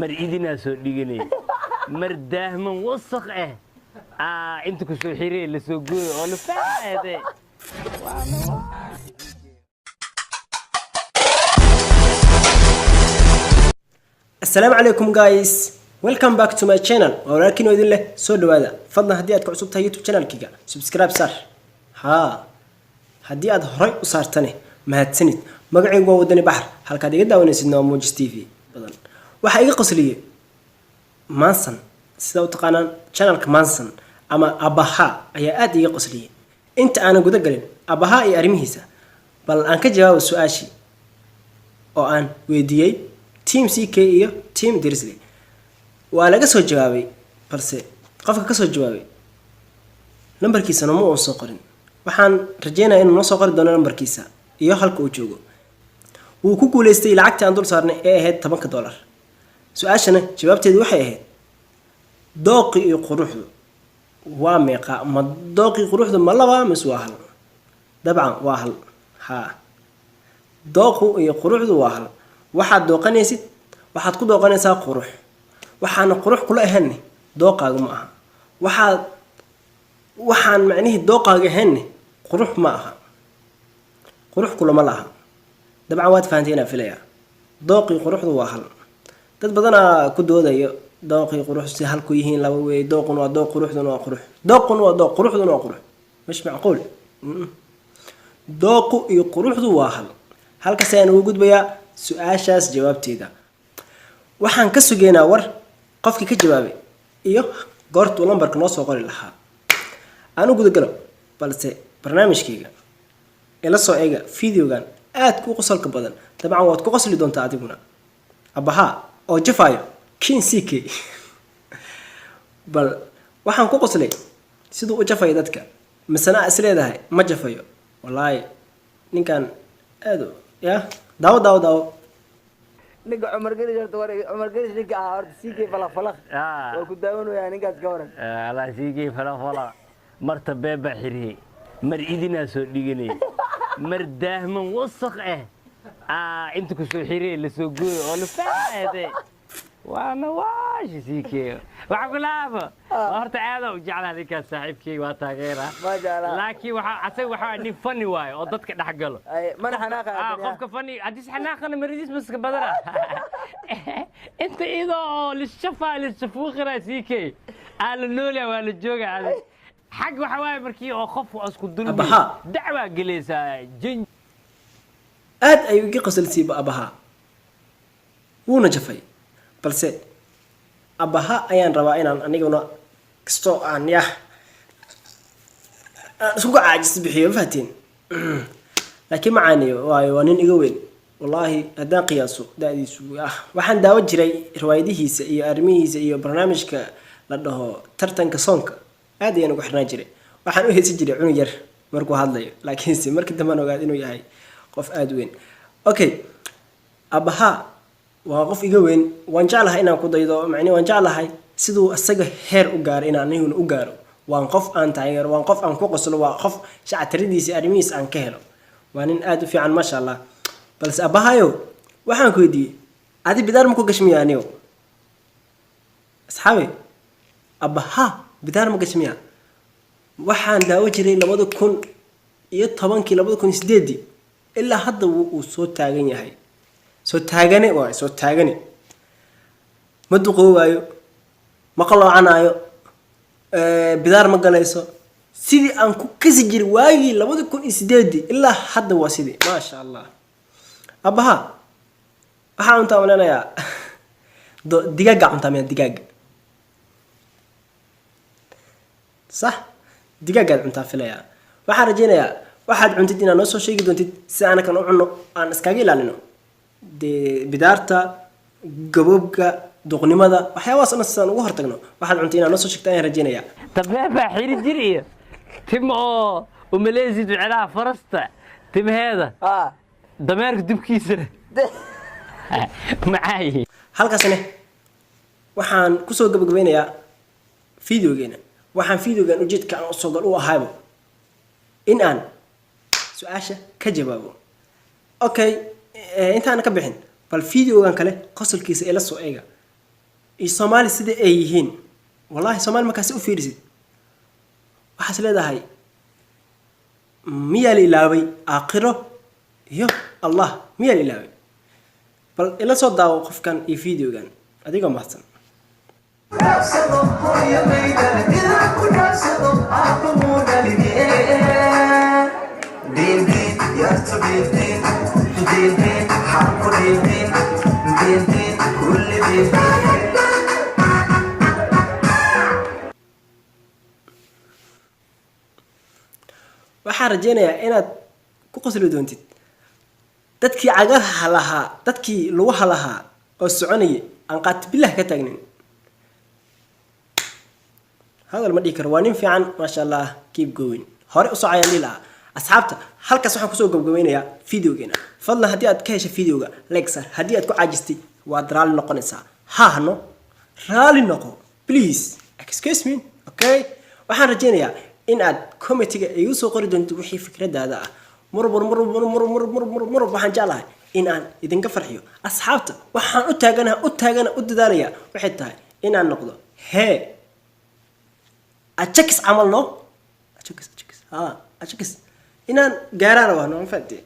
mar idinaa soo dhiganay mar daahman wasaq inta ku soo xirey la soo gooyo oo la faaday Assalamu alaikum guys, welcome back to my channel. Walaalkiin oo idin leh soo dhawaada. Fadlan haddii aad ku cusub tahay YouTube channel-kiga, subscribe sar. Haddii aad horay u saartane mahadsanid. Magacaygu waa Wadani Baxar. Halkaad iga daawanaysid waa Mojis TV badan. Waxa iga qosliyay Manson, sida u taqaanaan channel-ka Manson ama Abaha ayaa aad iga qosliyay. Inta aan guda galin Abaha iyo arrimihiisa, bal aan ka jawaabo su'aashii oo aan weydiiyay Team CK iyo Team Drizzly. Waa laga soo jawaabay balse qofka ka soo jawaabay numberkiisa ma uu soo qorin. Waxaan rajeynayaa inuu noo soo qori doono numberkiisa iyo halka uu joogo. Wuu ku guuleystay lacagta aan dul saarnay ee ahayd $10. Su'aashana jawaabteedu waxay ahayd dooqi iyo quruxdu waa meeqa? Ma dooqi quruxdu ma laba mise waa hal? Dabcan waa hal. Dooqu iyo quruxdu waa hal. waxaad dooqanaysid waxaad ku dooqanaysaa qurux waxaan qurux kula ahayn dooqaaga ma aha waxaan macnaheedu dooqaaga ahayn qurux ma aha qurux kula ma laha dabcan waad fahanteen filaya dooqi quruxdu waa hal dad badan ku doodayo dooqi qurux si hal ku yihiin laba way dooqun waa dooq quruxduna waa qurux dooqun waa dooq quruxduna waa qurux مش معقول dooqu iyo quruxdu waa hal halkaas ayaan ugu gudbayaa su'aashaas jawaabteeda waxaan ka sugeynaa war qofkii ka jawaabay iyo goortu lambarka noo soo qori lahaa aanu guda galo balse barnaamijkayga ila soo eega fiidiyogan aad ku qosolka badan dabcan waad ku qosli doontaa adiguna Abaha oo jafayo King CK bal waxaan ku qoslay sidoo u jafay dadka masana isleedahay ma jafayo wallahi ninkan aad ya داو نيجا عمر قريش عمر قريش نيجا عارض سيكي فلا فلا وكداونو يعني نيجا تكورن على سيكي فلا مرتبة بحري مر إيدنا سو ديجني مر داهم وسق أنت كسو حري اللي سو جوي ولا فاهم وانا واش سيكي وعقول هذا صارت عاده وجعلها لك صاحبك وتغيرها ما جعلها لكن عسى وحا اني فني واي او ددك دحقلو اي ما حناقه قفك فني حديث حناقه انا مريديس بس بدره انت اذا للشفا للشفوخره سيكي قال نولي ولا جوجا هذا حق waxa way markii oo qof isku dulmi dacwa galeysa jin aad ay uga qasalsiiba Abaha wuuna jafay balse Abaha ayaan rabaa inaan aniguna kasto aan isku caajis bixiyo faatiin laakiin macaaniyo waa nin iga weyn wallahi hadaan qiyaaso daadiisu waxaan daawo jiray riwaayadihiisa iyo arrimihiisa iyo barnaamijka la dhaho tartanka soonka aad ayaan ugu xirnaa jiray waxaan u heesi jiray cunug yar markuu hadlayo laakiin markii dambe aan ogaad inuu yahay qof aad weyn okay Abaha waa qof iga weyn waan jeclahay inaan ku daydo macnaheedu waan jeclahay sidoo asaga heer u gaar inaan aniguna u gaaro waan qof aan taageero waan qof aan ku qoslo waa qof shacabtiridiisa arrimihiisa aan ka helo waa nin aad u fiican ma sha Allah balse Abahayo waxaan ku weydiiyay adi bidaar ma ku gashmiyaa aniyo asxaabi Abaha bidaar ma gashmiyaa waxaan daawo jiray 2010 2008 ilaa hadda uu soo taagan yahay soo taagane ma duqoowayo ma qaloocanaayo bidaar ma galayso sidii aan ku kasi jiray waagii 2008 ilaa hadda waa sidii ma sha Allah Abaha waxa uu taamalanayaa digaaga cuntameen digaaga صح digaaga cuntaa filaya waxaan rajeynayaa waxaad cuntid inaad noo soo sheegi doontid si aan kan u cunno aan iskaga ilaalino bidaarta gabobka duqnimada waxyaabahaas oo san ugu hortagno waxaad cuntay inaad noo soo sheegtaan ayaan rajeynayaa tabeeba xiri jiriyo timo umaleysid wicilaa farasta timheeda dameerka dibkiisa macaayi halkaasna waxaan ku soo gabagabeynayaa fiidiyogeena waxaan fiidiyogan ujeedka aan soo gal u ahaybo in aan su'aasha ka jawaabo okay intaan ka bixin bal fiidiyogan kale qosolkiisa ila soo eega Soomaali sida ay yihiin wallahi Soomaali markaas u fiirisid waxaas leedahay miyaa la ilaaway aakhiro iyo Allah miyaa la ilaaway bal ila soo daawo qofkan iyo videogan adigoo mahadsan waxaan rajeynayaa inaad ku qosli doontid dadkii cagaha lahaa dadkii lugaha lahaa oo soconayay aan qaati billah ka taagnin hadal ma dhihi karo waa nin fiican maasha Allah keep going hore u socayaan lilaa asxaabta halkaas waxaan kusoo gabagabeynayaa videogeena fadlan haddii aad ka heshay videoga like sar haddii aad ku caajistay waad raali noqonaysaa haahno raali noqo please excuse me okay waxaan rajeynayaa in aad committee igu soo qori doonto wixii fikradaada ah mar waxaan jeclahay in aan idinka farxiyo asxaabta waxaan u dadaalayaa waxay tahay in aan noqdo hee achakis camal no achakis inaan gaaraan waa noon fadhi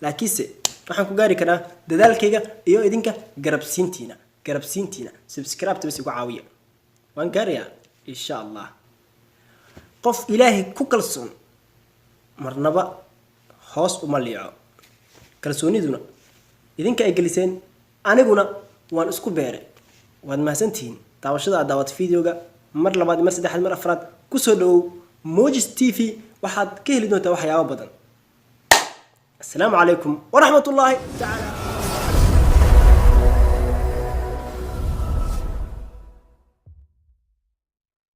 laakiinse waxaan ku gaari karaa dadaalkayga iyo idinka garabsiintiina subscribe bas igu caawiya waan gaarayaa insha Allah qof ilaahi ku kalsoon marnaba hoos uma liico kalsooniduna idinka ay geliseen aniguna waan isku beeray waad mahadsantihiin daawashada aad daawatay videoga mar labaad mar saddexaad mar afraad ku soo dhawow Mojis TV waxaad ka heli doontaa waxyaabo badan. Assalaamu calaykum wa rahmatullaahi ta'ala